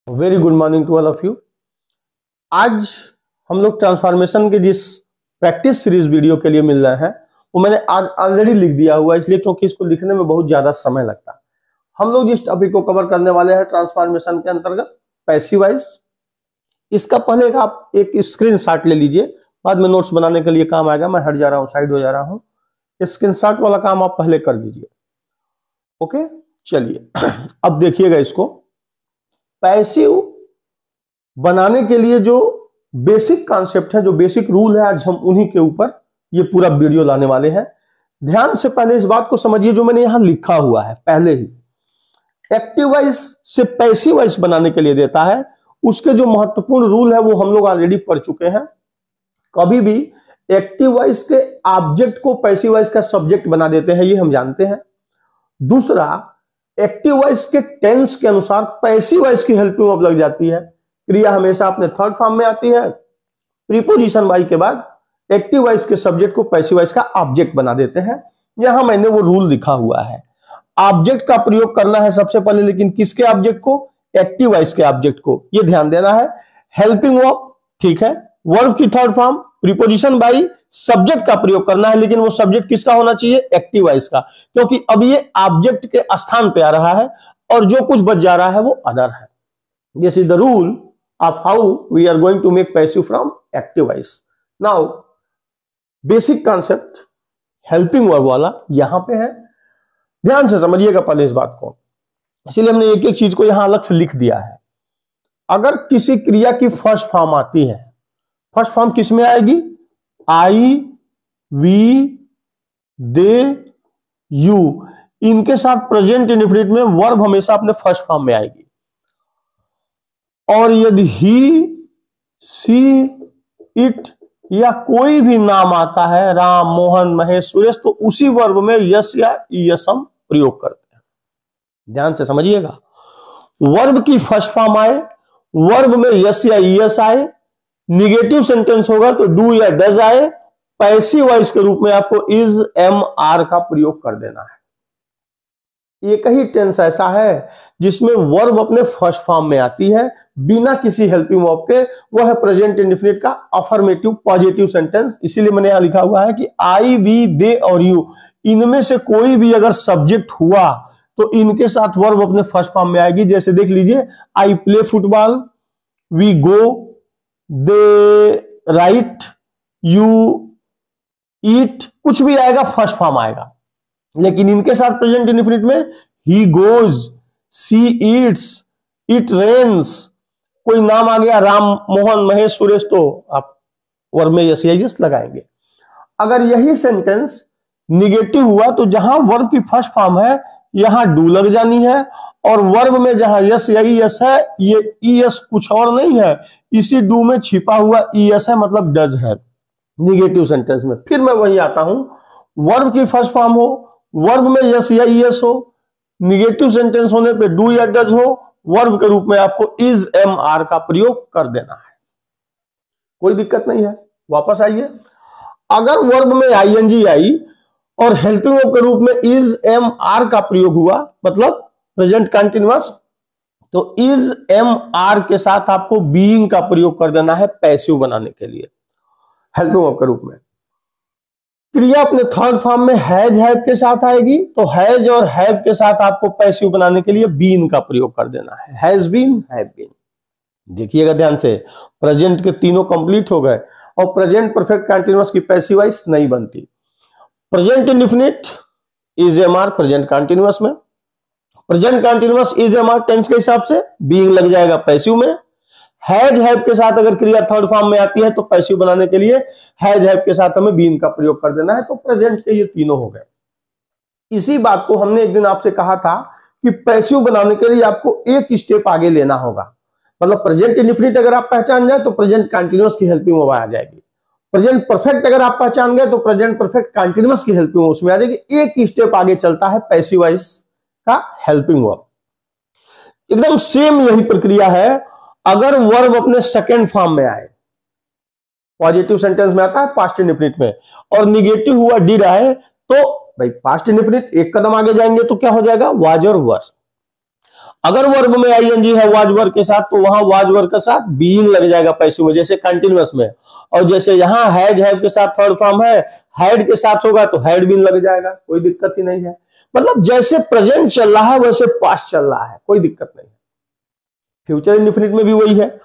Very good morning to all of you. आज हम लोग ट्रांसफॉर्मेशन के जिस प्रैक्टिस सीरीज वीडियो के लिए मिल रहे हैं वो मैंने आज ऑलरेडी लिख दिया हुआ है, इसलिए क्योंकि इसको लिखने में बहुत ज्यादा समय लगता है। हम लोग जिस टॉपिक को कवर करने वाले हैं ट्रांसफॉर्मेशन के अंतर्गत पैसिव वॉइस, इसका पहले आप एक स्क्रीनशॉट ले लीजिए, बाद में नोट्स बनाने के लिए काम आएगा। मैं हट जा रहा हूँ, साइड हो जा रहा हूँ। स्क्रीनशॉट वाला काम आप पहले कर दीजिए। ओके, चलिए अब देखिएगा इसको। पैसिव बनाने के लिए जो बेसिक कॉन्सेप्ट है, जो बेसिक रूल है, आज हम उन्हीं के ऊपर ये पूरा वीडियो लाने वाले हैं। ध्यान से पहले इस बात को समझिए जो मैंने यहां लिखा हुआ है पहले ही। एक्टिव वॉइस से पैसिव वॉइस बनाने के लिए देता है, उसके जो महत्वपूर्ण रूल है वो हम लोग ऑलरेडी पढ़ चुके हैं। कभी भी एक्टिव वॉइस के ऑब्जेक्ट को पैसिव वॉइस का सब्जेक्ट बना देते हैं, ये हम जानते हैं। दूसरा, एक्टिव वॉइस के टेंस के अनुसार पैसिव वॉइस की हेल्पिंग वर्ब लग जाती है। क्रिया हमेशा अपने थर्ड फॉर्म में आती है। प्रीपोजिशन वाई के बाद एक्टिव वॉइस के सब्जेक्ट को पैसिव वॉइस का ऑब्जेक्ट बना देते हैं। यहां मैंने वो रूल लिखा हुआ है। ऑब्जेक्ट का प्रयोग करना है सबसे पहले, लेकिन किसके ऑब्जेक्ट को? एक्टिव वॉइस के ऑब्जेक्ट को। ये ध्यान देना है। हेल्पिंग वर्ब, ठीक है, वर्ब की third form, preposition by, subject का प्रयोग करना है, लेकिन वो सब्जेक्ट किसका होना चाहिए? एक्टिव वॉइस का, क्योंकि अब ये ऑब्जेक्ट के स्थान पे आ रहा है और जो कुछ बच जा रहा है वो अदर है। This is the rule of how we are going to make passive from active voice. Now basic concept helping verb वाला यहां पे है, ध्यान से समझिएगा पहले इस बात को। इसीलिए हमने एक एक चीज को यहां अलग से लिख दिया है। अगर किसी क्रिया की फर्स्ट फॉर्म आती है, फर्स्ट फॉर्म किस में आएगी? आई, वी, दे, यू, इनके साथ प्रेजेंट इंडेफिनिट में वर्ब हमेशा अपने फर्स्ट फॉर्म में आएगी। और यदि ही, सी, इट या कोई भी नाम आता है, राम, मोहन, महेश, सुरेश, तो उसी वर्ब में यस या ईएस हम प्रयोग करते हैं। ध्यान से समझिएगा। वर्ब की फर्स्ट फॉर्म आए, वर्ब में यस या ईएस आए, निगेटिव सेंटेंस होगा तो डू या डज आए, पैसिव वॉइस के रूप में आपको इज, एम, आर का प्रयोग कर देना है। एक ही टेंस ऐसा है जिसमें वर्ब अपने फर्स्ट फॉर्म में आती है बिना किसी हेल्पिंग वर्ब के, वो है प्रेजेंट इंडेफिनिट का अफर्मेटिव पॉजिटिव सेंटेंस। इसीलिए मैंने यहां लिखा हुआ है कि आई, वी, दे और यू, इनमें से कोई भी अगर सब्जेक्ट हुआ तो इनके साथ वर्ब अपने फर्स्ट फॉर्म में आएगी। जैसे देख लीजिए, I play football, we go, they write, you eat, कुछ भी आएगा फर्स्ट फॉर्म आएगा। लेकिन इनके साथ प्रेजेंट इंडेफिनिट में ही goes, she eats, it rains, कोई नाम आ गया राम, मोहन, महेश, सुरेश, तो आप वर्ब में यस या यस लगाएंगे। अगर यही सेंटेंस निगेटिव हुआ तो जहां वर्ब की फर्स्ट फॉर्म है यहां डू लग जानी है, और वर्ब में जहां यस या ईएस है, ये ईएस कुछ और नहीं है, इसी डू में छिपा हुआ ईएस है, मतलब डज है निगेटिव सेंटेंस में। फिर मैं वही आता हूं, वर्ब की फर्स्ट फॉर्म हो, वर्ब में यस या ईएस हो, निगेटिव सेंटेंस होने पे डू या डज हो, वर्ब के रूप में आपको इज, एम, आर का प्रयोग कर देना है। कोई दिक्कत नहीं है। वापस आइए, अगर वर्ब में आईएनजी आई और हेल्पिंग वर्ब के रूप में इज, एम, आर का प्रयोग हुआ, मतलब प्रेजेंट कंटीन्यूअस, तो इज, एम, आर के साथ आपको बीइंग का प्रयोग कर देना है पैसिव बनाने के लिए हेल्पिंग वर्ब के रूप में। क्रिया अपने थर्ड फॉर्म में हैज, हैव के साथ आएगी, तो हैज और हैव के साथ आपको पैसिव बनाने के लिए बीन का प्रयोग कर देना है। Has been, have been. देखिएगा ध्यान से, प्रेजेंट के तीनों कंप्लीट हो गए और प्रेजेंट परफेक्ट कंटीन्यूअस की पैसिव वॉइस नहीं बनती। Present indefinite is, am, are present continuous में, present continuous is, am, are tense के हिसाब से बीइंग लग जाएगा पैसिव में। हैज, हैव के साथ अगर क्रिया थर्ड फॉर्म में आती है तो पैसिव बनाने के लिए हैज, हैव के साथ हमें बीन का प्रयोग कर देना है। तो प्रेजेंट के ये तीनों हो गए। इसी बात को हमने एक दिन आपसे कहा था कि पैसिव बनाने के लिए आपको एक स्टेप आगे लेना होगा। मतलब प्रेजेंट इंडेफिनिट अगर आप पहचान जाए तो प्रेजेंट कंटीन्यूअस की हेल्पिंग वर्ब आ जाएगी। प्रेजेंट परफेक्ट अगर आप पहचान गए तो प्रेजेंट परफेक्ट कंटीन्यूअस की हेल्पिंग वर्ब उसमें आ जाएगी। एक स्टेप आगे चलता है पैसिव वॉइस का हेल्पिंग वर्ब। एकदम सेम यही प्रक्रिया है अगर वर्ब अपने सेकेंड फॉर्म में आए, पॉजिटिव सेंटेंस में आता है पास्ट इंडेफिनिट में, और निगेटिव हुआ डिड आए, तो भाई पास्ट इंडेफिनिट एक कदम आगे जाएंगे तो क्या हो जाएगा? वाज और वर। अगर वर्ब में आईएनजी है वाज वर्ब के साथ, तो वहां वाज वर्ब के साथ बीइंग लग जाएगा पैसिव में, जैसे कंटिन्यूअस में। और जैसे यहां हैज हैव के साथ थर्ड फॉर्म है, हैड के साथ होगा तो हैड बीन लग जाएगा, कोई दिक्कत ही नहीं है। मतलब जैसे प्रेजेंट चल रहा है वैसे पास्ट चल रहा है, कोई दिक्कत नहीं है। फ्यूचर इंडेफिनिट में भी वही है।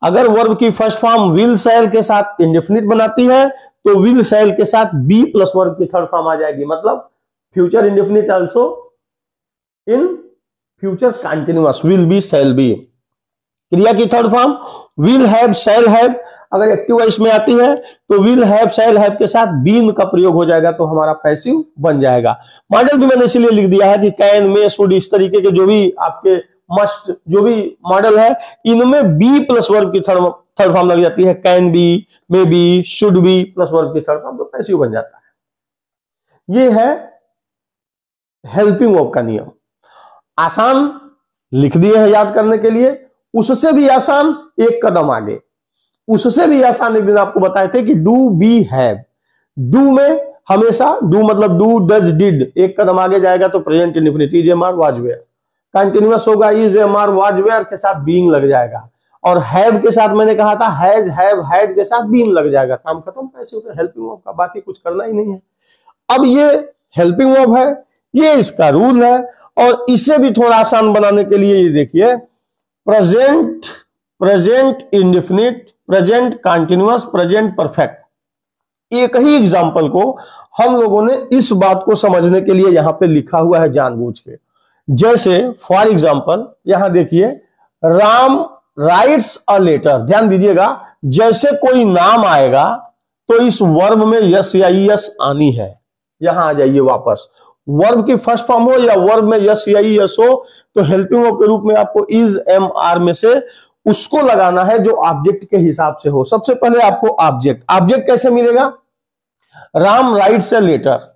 अगर वर्ब की फर्स्ट फॉर्म विल शैल के साथ इंडेफिनिट बनाती है, तो विल शैल के साथ बी प्लस वर्ब की थर्ड फॉर्म आ जाएगी। मतलब future indefinite also in future continuous, will be shall be. क्रिया की third form will have shall have, अगर एक्टिव वॉइस में आती है तो विल हैव शैल हैव के साथ बीन का प्रयोग हो जाएगा, तो हमारा पैसिव बन जाएगा। मॉडल भी मैंने इसलिए लिख दिया है कि कैन में शुड इस तरीके के जो भी आपके मस्ट जो भी मॉडल है, इनमें बी प्लस वर्ब की थर्ड फॉर्म लग जाती है। Can be, may be, should be plus verb की थर्ड फॉर्म, तो पैसिव बन जाता है। ये है हेल्पिंग वर्ब का नियम। आसान लिख दिए हैं याद करने के लिए, उससे भी आसान एक कदम आगे, उससे भी आसान एक दिन आपको बताए थे कि डू बी हैव। डू में हमेशा डू मतलब डू डज डिड, एक कदम आगे जाएगा तो present indefinite is am are was were. Continuous होगा is am are was were के साथ बीइंग लग जाएगा। और हैव के साथ मैंने कहा था हैज हैव हैड के साथ बीइंग लग जाएगा, काम खत्म। पैसे हेल्पिंग वर्ब का बाकी कुछ करना ही नहीं है। अब ये हेल्पिंग वर्ब है, ये इसका रूल है। और इसे भी थोड़ा आसान बनाने के लिए ये देखिए, present, present indefinite, present continuous, present perfect. एक ही एग्जांपल को हम लोगों ने इस बात को समझने के लिए यहां पे लिखा हुआ है जानबूझ के। जैसे फॉर एग्जांपल यहां देखिए, राम राइट्स अ लेटर। ध्यान दीजिएगा, जैसे कोई नाम आएगा तो इस वर्ब में यस या ईएस आनी है। यहां आ जाइए वापस, वर्ब की फर्स्ट फॉर्म हो या वर्ब में यस या ईएस हो, तो हेल्पिंग वर्ब के रूप में आपको इज एम आर में से उसको लगाना है जो ऑब्जेक्ट के हिसाब से हो। सबसे पहले आपको ऑब्जेक्ट, ऑब्जेक्ट कैसे मिलेगा? Ram writes a letter,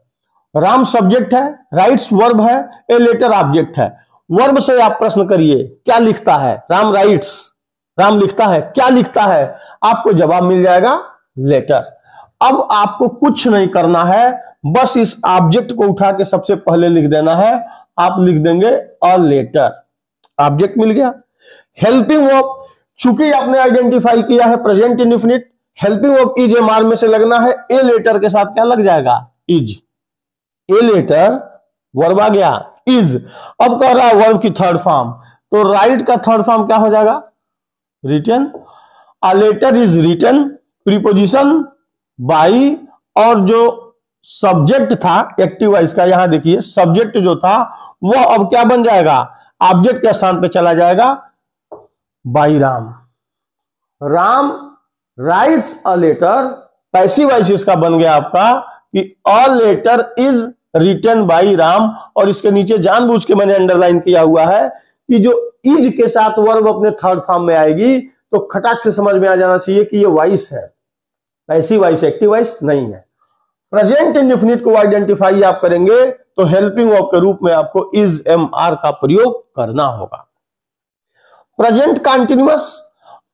Ram subject है, राइट्स वर्ब है, ए लेटर ऑब्जेक्ट है। वर्ब से आप प्रश्न करिए क्या लिखता है? राम राइट्स, राम लिखता है, क्या लिखता है? आपको जवाब मिल जाएगा लेटर। अब आपको कुछ नहीं करना है, बस इस ऑब्जेक्ट को उठा के सबसे पहले लिख देना है। आप लिख देंगे अ लेटर, ऑब्जेक्ट मिल गया। हेल्पिंग वर्ब, चूंकि आपने आइडेंटिफाई किया है present indefinite, helping verb is am are में से लगना है। ए लेटर के साथ क्या लग जाएगा? इज। ए लेटर वर्ब आ गया, इज। अब कह रहा है वर्ब की थर्ड फॉर्म, तो राइट का थर्ड फॉर्म क्या हो जाएगा? Written. A letter is written, preposition by, और जो सब्जेक्ट था एक्टिव वॉइस का, यहां देखिए सब्जेक्ट जो था वो अब क्या बन जाएगा? ऑब्जेक्ट के स्थान पे चला जाएगा, by Ram. Ram writes a letter, passive voice इसका बन गया आपका कि a letter is written by Ram. और इसके नीचे जानबूझ के मैंने अंडरलाइन किया हुआ है कि जो इज के साथ वर्ब अपने थर्ड फॉर्म में आएगी तो खटाक से समझ में आ जाना चाहिए कि ये वॉइस है, पैसिव वॉइस, एक्टिव वॉइस नहीं है। प्रेजेंट इंडेफिनिट को आइडेंटिफाई आप करेंगे तो हेल्पिंग वर्ब के रूप में आपको इज एम आर का प्रयोग करना होगा। प्रेजेंट कंटिन्यूअस,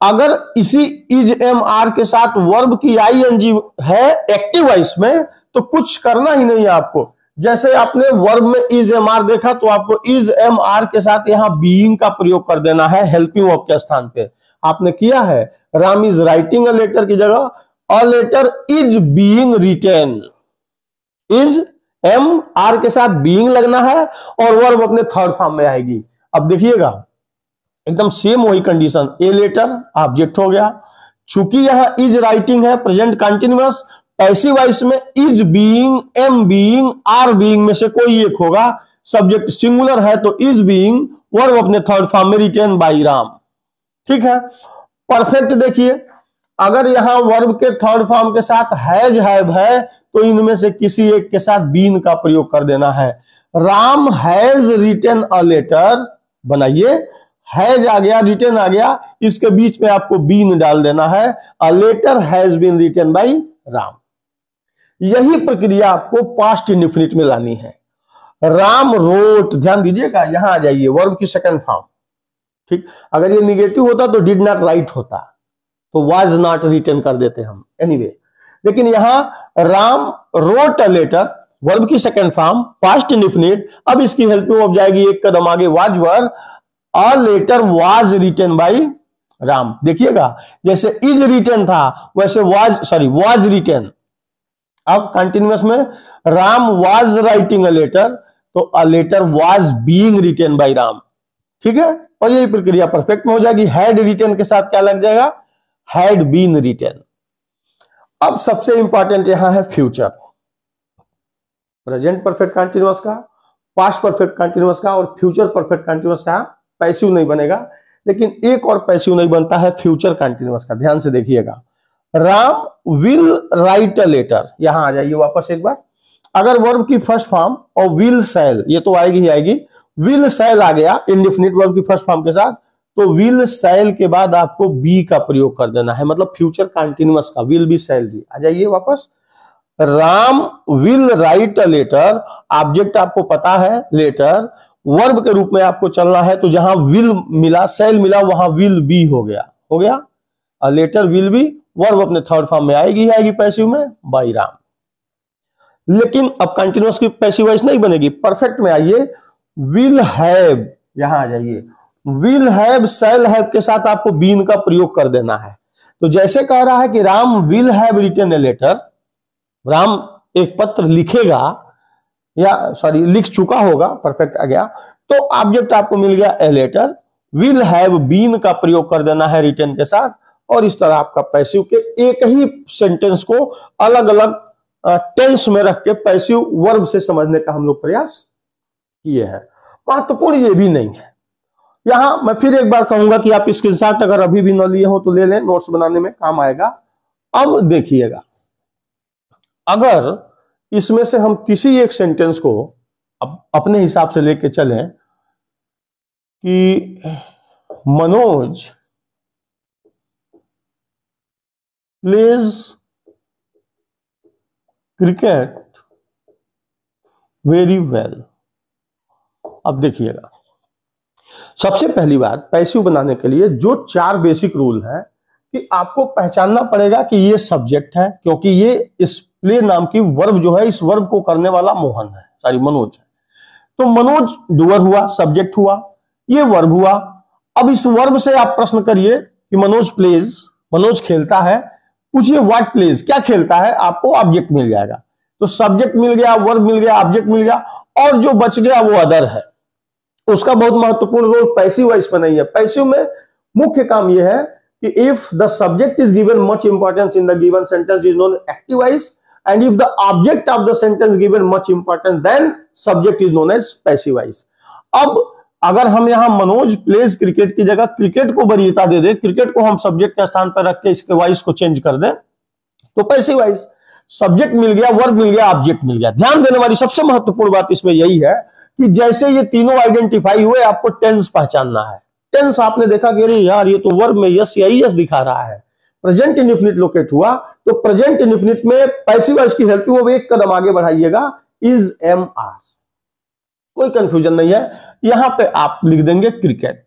अगर इसी इज एम आर के साथ वर्ब की आईएनजी है एक्टिव वॉइस में, तो कुछ करना ही नहीं है आपको। जैसे आपने वर्ब में इज एम आर देखा तो आपको इज एम आर के साथ यहां बीइंग का प्रयोग कर देना है हेल्पिंग वर्ब के स्थान पे। आपने किया है, Ram is writing a letter की जगह a letter is being written. Is am are के साथ बीइंग लगना है और वर्ब अपने थर्ड फॉर्म में आएगी। अब देखिएगा एकदम सेम वही कंडीशन, ए लेटर ऑब्जेक्ट हो गया। चूंकि यहां इज राइटिंग है प्रेजेंट कंटिन्यूअस, पैसिव वॉइस में is being, am being, are being में से कोई एक होगा। सब्जेक्ट सिंगुलर है तो इज बीइंग, वर्ब अपने थर्ड फॉर्म में रिटेन बाई राम। ठीक है। परफेक्ट देखिए, अगर यहां वर्ब के थर्ड फॉर्म के साथ हैज हैव है तो इनमें से किसी एक के साथ बीन का प्रयोग कर देना है। Ram has written a letter, बनाइए, हैज आ गया, रिटेन आ गया, इसके बीच में आपको बीन डाल देना है। A letter has been written by Ram. यही प्रक्रिया आपको पास्ट इंडेफिनिट में लानी है। राम रोट, ध्यान दीजिएगा, यहां आ जाइए, वर्ब की सेकंड फॉर्म। ठीक, अगर ये निगेटिव होता तो डिड नॉट राइट होता, तो वाज नॉट रिटन कर देते हम, एनीवे। लेकिन यहां Ram wrote a letter, verb की सेकंड फॉर्म, पास्ट इंडेफिनिट। अब इसकी हेल्पिंग वर्ब जाएगी एक कदम आगे, was were. A letter was written by Ram. देखिएगा जैसे इज रिटन था वैसे वाज रिटन। अब कंटिन्यूअस में Ram was writing a letter, तो a letter was being written by Ram. ठीक है, और यही प्रक्रिया परफेक्ट में हो जाएगी। हैड रिटन के साथ क्या लग जाएगा, हैड बीन रिटन। अब सबसे इंपॉर्टेंट यहां है फ्यूचर, प्रेजेंट परफेक्ट कंटिन्यूअस का, पास्ट परफेक्ट कंटिन्यूअस का और फ्यूचर परफेक्ट कंटिन्यूअस का पैसिव नहीं बनेगा, लेकिन एक और पैसिव नहीं बनता है फ्यूचर कंटिन्यूअस का। ध्यान से देखिएगा, Ram will write a letter, यहां आ जाइए वापस एक बार। अगर वर्ब की फर्स्ट फॉर्म और विल सैल, ये तो आएगी ही आएगी, विल सैल आ गया इंडेफिनिट वर्ब की फर्स्ट फॉर्म के साथ, तो विल सैल के बाद आपको बी का प्रयोग कर देना है, मतलब फ्यूचर कंटिन्यूअस का, विल बी सैल बी। आ जाइए वापस, Ram will write a letter, object आपको पता है लेटर, वर्ब के रूप में आपको चलना है, तो जहां विल मिला सैल मिला वहां विल बी हो गया a letter will be, verb अपने थर्ड फॉर्म में आएगी पैसिव में बाई राम। लेकिन अब कंटिन्यूअस की पैसिव वॉइस नहीं बनेगी, परफेक्ट में आइए, विल हैव, यहां आ जाइए, विल हैव शैल हैव के साथ आपको बीन का प्रयोग कर देना है। तो जैसे कह रहा है कि Ram will have written a letter, Ram एक पत्र लिखेगा या लिख चुका होगा, परफेक्ट आ गया, तो ऑब्जेक्ट आपको मिल गया a letter, will have been का प्रयोग कर देना है रिटन के साथ, और इस तरह आपका पैसिव के एक ही सेंटेंस को अलग अलग टेंस में रख के पैसिव वर्ब से समझने का हम लोग प्रयास किए हैं। महत्वपूर्ण ये भी नहीं है। यहां मैं फिर एक बार कहूंगा कि आप स्क्रीनशॉट अगर अभी भी न लिए हो तो ले लें, नोट्स बनाने में काम आएगा। अब देखिएगा, अगर इसमें से हम किसी एक सेंटेंस को अपने हिसाब से लेके चलें कि Manoj pledge cricket very well. अब देखिएगा, सबसे पहली बात पैसिव बनाने के लिए जो 4 बेसिक रूल है कि आपको पहचानना पड़ेगा कि ये सब्जेक्ट है, क्योंकि ये इस प्ले नाम की वर्ब जो है, इस वर्ब को करने वाला मोहन है, मनोज है। तो मनोज डूअर हुआ, सब्जेक्ट हुआ, ये वर्ब हुआ। अब इस वर्ब से आप प्रश्न करिए कि मनोज प्लेज, मनोज खेलता है, पूछिए व्हाट प्लेज, क्या खेलता है, आपको ऑब्जेक्ट मिल जाएगा। तो सब्जेक्ट मिल गया, वर्ब मिल गया, ऑब्जेक्ट मिल गया, और जो बच गया वो अदर है। उसका बहुत महत्वपूर्ण रोल पैसिव वॉइस में नहीं है। पैसिव में मुख्य काम यह है कि if the subject is given much importance in the given sentence is known active voice, and if the object of the sentence given much importance then subject is known as passive voice. अब अगर हम यहां Manoj pledge cricket की जगह cricket को वरीयता दे दे, cricket को हम सब्जेक्ट के स्थान पर रख के इसके वॉइस को चेंज कर दें, तो पैसिव वॉइस। सब्जेक्ट मिल गया, वर्ब मिल गया, ऑब्जेक्ट मिल गया। ध्यान देने वाली सबसे महत्वपूर्ण बात इसमें यही है कि जैसे ये तीनों आइडेंटिफाई हुए, आपको टेंस पहचानना है। टेंस आपने देखा कि अरे यार ये तो वर्ब में यस या यस दिखा रहा है, प्रेजेंट इंडेफिनिट लोकेट हुआ, तो प्रेजेंट इंडेफिनिट में पैसिव वॉइस की हेल्पिंग वर्ब एक कदम आगे बढ़ाइएगा, इज एम आर। कोई कंफ्यूजन नहीं है, यहां पे आप लिख देंगे क्रिकेट।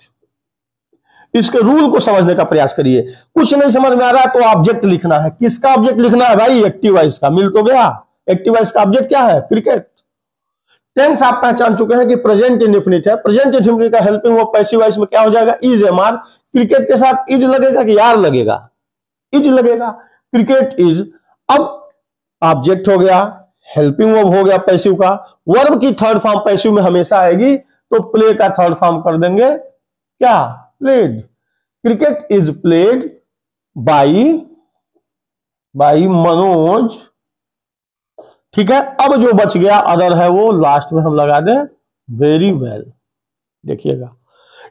इसके रूल को समझने का प्रयास करिए। कुछ नहीं समझ में आ रहा है तो ऑब्जेक्ट लिखना है। किसका ऑब्जेक्ट लिखना है भाई? एक्टिव वॉइस का। मिल तो गया, एक्टिव वॉइस का ऑब्जेक्ट क्या है? क्रिकेट। टेंस आप पहचान चुके हैं कि प्रेजेंट इंडेफिनिट है, प्रेजेंट इंडेफिनिट का हेल्पिंग वर्ब पैसिव वॉइस में क्या हो जाएगा? Is am are. क्रिकेट के साथ इज लगेगा कि यार लगेगा? इज लगेगा, क्रिकेट इज। अब ऑब्जेक्ट हो गया, हेल्पिंग वर्ब हो गया पैसिव का, वर्ब की थर्ड फॉर्म पैसिव में हमेशा आएगी, तो प्ले का थर्ड फॉर्म कर देंगे क्या? Played. Cricket is played by Manoj. ठीक है, अब जो बच गया अदर है वो लास्ट में हम लगा दें वेरी वेल। देखिएगा,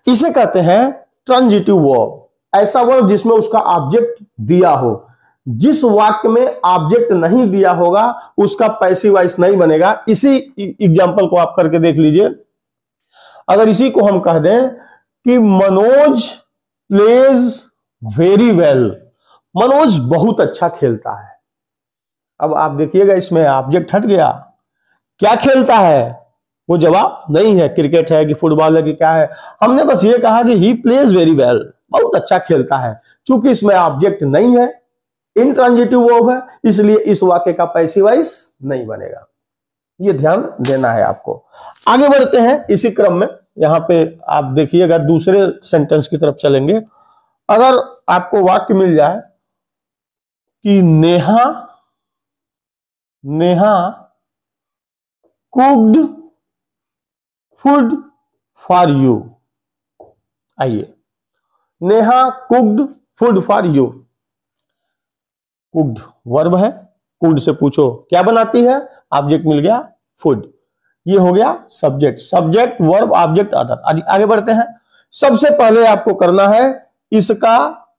इसे कहते हैं ट्रांजिटिव वर्ब। ऐसा वर्ब जिसमें उसका ऑब्जेक्ट दिया हो। जिस वाक्य में ऑब्जेक्ट नहीं दिया होगा उसका पैसिव वॉइस नहीं बनेगा। इसी एग्जांपल को आप करके देख लीजिए। अगर इसी को हम कह दें कि Manoj plays very well, Manoj बहुत अच्छा खेलता है। अब आप देखिएगा इसमें ऑब्जेक्ट हट गया। क्या खेलता है? वो जवाब नहीं है, क्रिकेट है कि फुटबॉल है कि क्या है। हमने बस ये कहा कि ही प्लेज वेरी वेल, बहुत अच्छा खेलता है। चूंकि इसमें ऑब्जेक्ट नहीं है, इंट्रांजिटिव वर्ब है, इसलिए इस वाक्य का पैसिव वॉइस नहीं बनेगा। ये ध्यान देना है आपको। आगे बढ़ते हैं इसी क्रम में। यहां पे आप देखिएगा, दूसरे सेंटेंस की तरफ चलेंगे। अगर आपको वाक्य मिल जाए कि Neha cooked food for you. आइए, Neha cooked food for you. Cooked verb है, कुक्ड से पूछो क्या बनाती है, ऑब्जेक्ट मिल गया फूड। ये हो गया subject, subject verb object other. आगे बढ़ते हैं। सबसे पहले आपको करना है इसका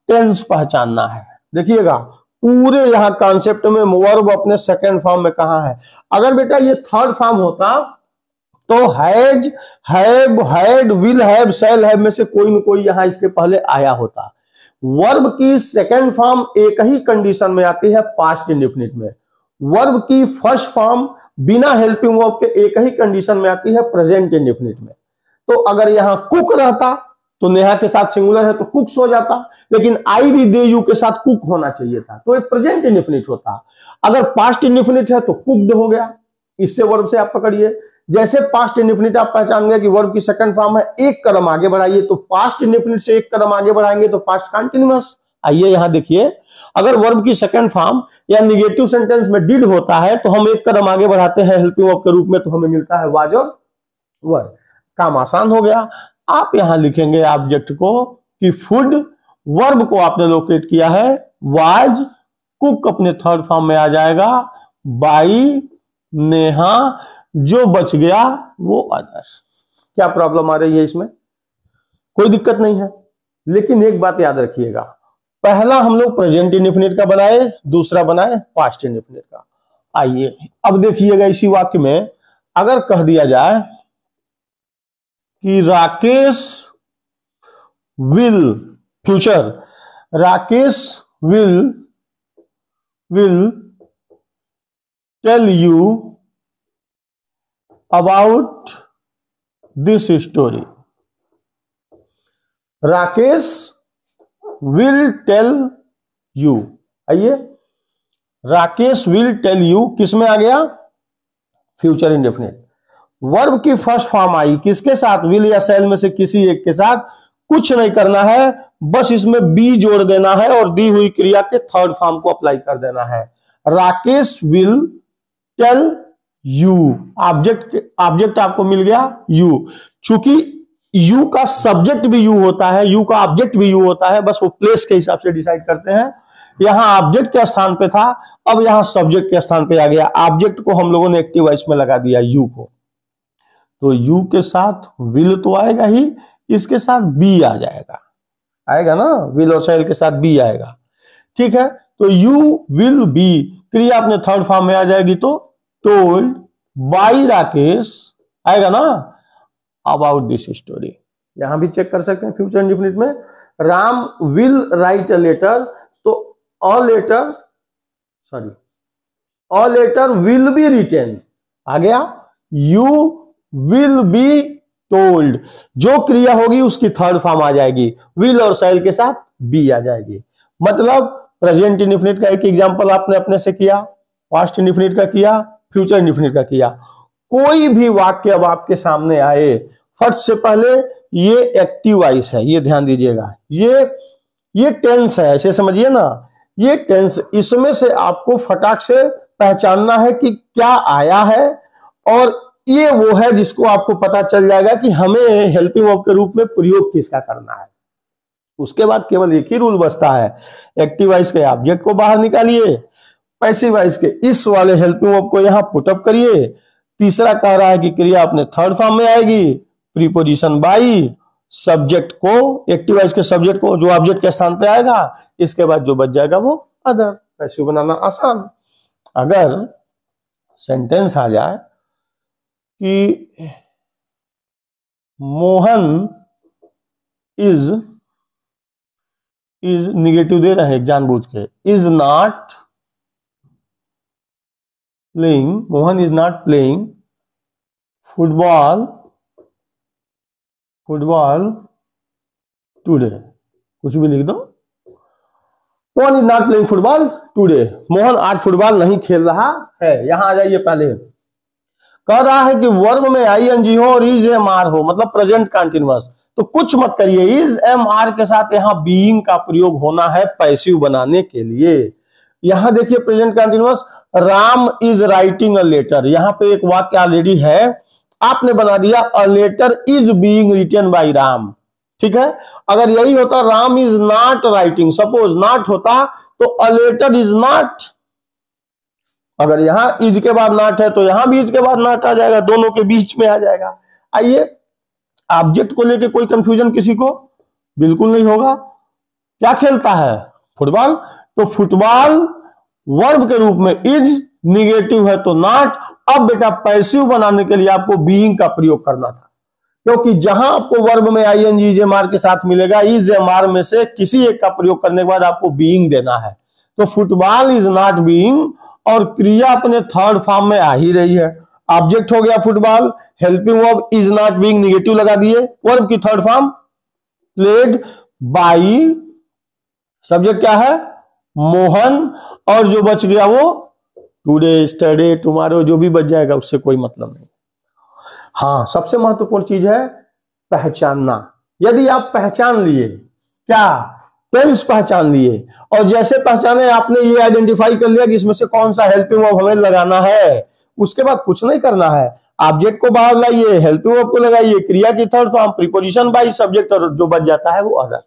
टेंस पहचानना है। देखिएगा पूरे यहां कॉन्सेप्ट में वर्ब अपने सेकंड फॉर्म में कहां है। अगर बेटा ये थर्ड फॉर्म होता तो has, have, had, will have, shall have में से कोई न कोई यहां इसके पहले आया होता। वर्ब की सेकंड फॉर्म एक ही कंडीशन में आती है, पास्ट इंडेफिनिट में। वर्ब की फर्स्ट फॉर्म बिना हेल्पिंग वर्ब के एक ही कंडीशन में आती है, प्रेजेंट इंडेफिनिट में। तो अगर यहां कुक रहता तो नेहा के साथ सिंगुलर है तो कुक्स हो जाता, लेकिन आई भी दे यू के साथ कुक होना चाहिए था, तो एक प्रेजेंट इंडेफिनिट होता। अगर पास्ट इंडेफिनिट है तो कुक्ड हो गया। इससे वर्ब से आप पकड़िए, जैसे पास्ट इंडेफिनिट आप पहचान गए कि वर्ब की सेकंड फॉर्म है, एक कदम आगे बढ़ाइए तो पास्ट इंडेफिनिट से एक कदम आगे बढ़ाएंगे तो पास्ट कंटीन्यूअस। आइए यहां देखिए, अगर वर्ब की सेकंड फॉर्म या निगेटिव सेंटेंस में डिड होता है तो हम एक कदम आगे बढ़ाते हैं हेल्पिंग वर्ब के रूप में, तो हमें मिलता है वाज और वर। काम आसान हो गया। आप यहां लिखेंगे ऑब्जेक्ट को कि फूड, वर्ब को आपने लोकेट किया है वाज, कुक अपने थर्ड फॉर्म में आ जाएगा बाई, नेहा, जो बच गया वो अदर। क्या प्रॉब्लम आ रही है इसमें? कोई दिक्कत नहीं है, लेकिन एक बात याद रखिएगा, पहला हम लोग प्रेजेंट इंडेफिनिट का बनाए, दूसरा बनाए पास्ट इंडेफिनिट का। आइए अब देखिएगा इसी वाक्य में अगर कह दिया जाए कि Rakesh will, future, Rakesh will tell you about this story. Rakesh will tell you. आइए, राकेश विल टेल यू किस में आ गया? Future indefinite. वर्ब की फर्स्ट फॉर्म आई किसके साथ? विल या शैल में से किसी एक के साथ। कुछ नहीं करना है, बस इसमें बी जोड़ देना है और दी हुई क्रिया के थर्ड फॉर्म को अप्लाई कर देना है। Rakesh will tell you, object आपको मिल गया यू। चूंकि यू का सब्जेक्ट भी यू होता है, यू का ऑब्जेक्ट भी यू होता है, बस वो प्लेस के हिसाब से डिसाइड करते हैं। यहां ऑब्जेक्ट के स्थान पे था, अब यहां सब्जेक्ट के स्थान पे आ गया। ऑब्जेक्ट को हम लोगों ने एक्टिव वॉइस में लगा दिया यू को, तो यू के साथ विल तो आएगा ही, इसके साथ बी आ जाएगा, आएगा ना, विल और शैल के साथ बी आएगा। ठीक है, तो यू विल बी क्रिया अपने थर्ड फॉर्म में आ जाएगी, तो टोल्ड बाई राकेश आएगा ना अबाउट दिस स्टोरी। यहां भी चेक कर सकते हैं फ्यूचर इंडेफिनिट में, Ram will write a letter, तो a letter will be written आ गया। यू विल बी टोल्ड, जो क्रिया होगी उसकी थर्ड फॉर्म आ जाएगी, विल और शैल के साथ बी आ जाएगी। मतलब प्रेजेंट इंडेफिनिट का एक एग्जांपल आपने अपने से किया, पास्ट इंडेफिनिट का किया, फ्यूचर इंडेफिनिट का किया। कोई भी वाक्य अब आपके सामने आए, फर्स्ट से पहले ये एक्टिव वॉइस है, ये ध्यान दीजिएगा, ये टेंस है, ऐसे समझिए ना, ये टेंस, इसमें से आपको फटाक से पहचानना है कि क्या आया है, और ये वो है जिसको आपको पता चल जाएगा कि हमें हेल्पिंग वर्ब के रूप में प्रयोग किसका करना है। उसके बाद केवल एक ही रूल बचता है, एक्टिव वॉइस के ऑब्जेक्ट को बाहर निकालिए, पैसिव वॉइस के इस वाले हेल्पिंग वर्ब को यहां पुटअप करिए। तीसरा कह रहा है कि क्रिया अपने थर्ड फॉर्म में आएगी, प्रीपोजिशन बाई, सब्जेक्ट को, एक्टिव वॉइस के सब्जेक्ट को जो ऑब्जेक्ट के स्थान पे आएगा, इसके बाद जो बच जाएगा वो अदर। पैसिव बनाना आसान। अगर सेंटेंस आ जाए कि मोहन इज निगेटिव दे रहे हैं जानबूझ के, is not playing, Mohan is not playing football today, कुछ भी लिख दो, Mohan is not playing football today, Mohan आज फुटबॉल नहीं खेल रहा है। यहां आ जाइए, पहले कह रहा है कि वर्ब में आईएनजी हो और इज एम आर हो, मतलब प्रेजेंट कंटीन्यूअस, तो कुछ मत करिए, इज एम आर के साथ यहां बीइंग का प्रयोग होना है पैसिव बनाने के लिए। यहां देखिए present continuous, Ram is writing a letter, यहां पे एक वाक्य ऑलरेडी है, आपने बना दिया a letter is being written by Ram, ठीक है। अगर यही होता Ram is not writing, suppose not होता तो अ लेटर इज नॉट, अगर यहां इज के बाद नॉट है तो यहां भी इज के बाद नॉट आ जाएगा, दोनों के बीच में आ जाएगा। आइए, ऑब्जेक्ट को लेके कोई कंफ्यूजन किसी को बिल्कुल नहीं होगा। क्या खेलता है? फुटबॉल, तो फुटबॉल वर्ब के रूप में इज, निगेटिव है तो नॉट। अब बेटा पैसिव बनाने के लिए आपको बीइंग का प्रयोग करना था, क्योंकि जहां आपको वर्ब में आईएनजी इज एम आर के साथ मिलेगा, इज एम आर में से किसी एक का प्रयोग करने के बाद आपको बीइंग देना है। तो फुटबॉल इज नॉट बीइंग, और क्रिया अपने थर्ड फॉर्म में आ ही रही है। ऑब्जेक्ट हो गया football, helping verb is not being, negative लगा दिए, वर्ब की third form played by, subject क्या है? मोहन, और जो बच गया वो टुडे, स्टरडे, टुमारो, जो भी बच जाएगा उससे कोई मतलब नहीं। हाँ, सबसे महत्वपूर्ण चीज है पहचानना। यदि आप पहचान लिए, क्या टेंस पहचान लिए, और जैसे पहचाने आपने ये आइडेंटिफाई कर लिया कि इसमें से कौन सा हेल्पिंग वर्ब हमें लगाना है, उसके बाद कुछ नहीं करना है, ऑब्जेक्ट को बाहर लाइए, हेल्पिंग वर्ब को लगाइए, क्रिया की third form, preposition by subject, और जो बच जाता है वो अदर।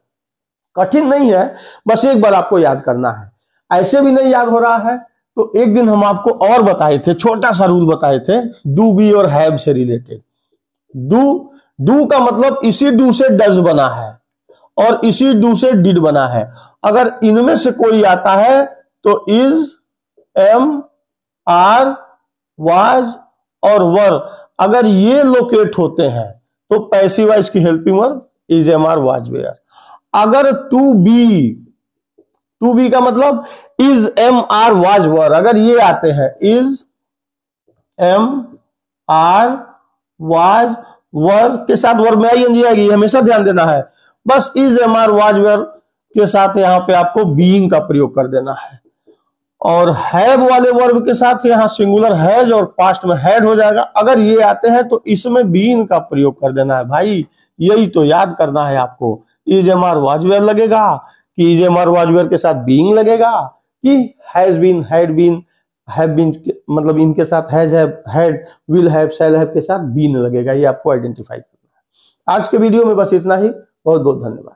कठिन नहीं है, बस एक बार आपको याद करना है। ऐसे भी नहीं याद हो रहा है तो एक दिन हम आपको और बताए थे, छोटा सा रूल बताए थे, डू बी और हैव से रिलेटेड। डू का मतलब इसी डू से डज बना है और इसी डू से डिड बना है। अगर इनमें से कोई आता है तो इज, एम, आर, वाज और वर, अगर ये लोकेट होते हैं तो पैसिव वॉइस की helping verb is, am, are, was, were. अगर टू बी का मतलब is, am, are, was, were, अगर ये आते हैं is, am, are, was, were के साथ वर्ब में आईएनजी आएगी, हमेशा ध्यान देना है। बस is, am, are, was, were के साथ यहां पे आपको बीइंग का प्रयोग कर देना है। और हैव वाले वर्ब के साथ यहां सिंगुलर हैज और पास्ट में हैड हो जाएगा। अगर ये आते हैं तो इसमें बीइंग का प्रयोग कर देना है। भाई यही तो याद करना है आपको, is, am, are, was, were लगेगा कि is, am, are, was, were के साथ बीइंग लगेगा कि has been, had been, have been, मतलब इनके साथ has, had, will have, shall have के साथ बीन लगेगा। ये आपको आइडेंटिफाई करना है। आज के वीडियो में बस इतना ही। बहुत बहुत धन्यवाद।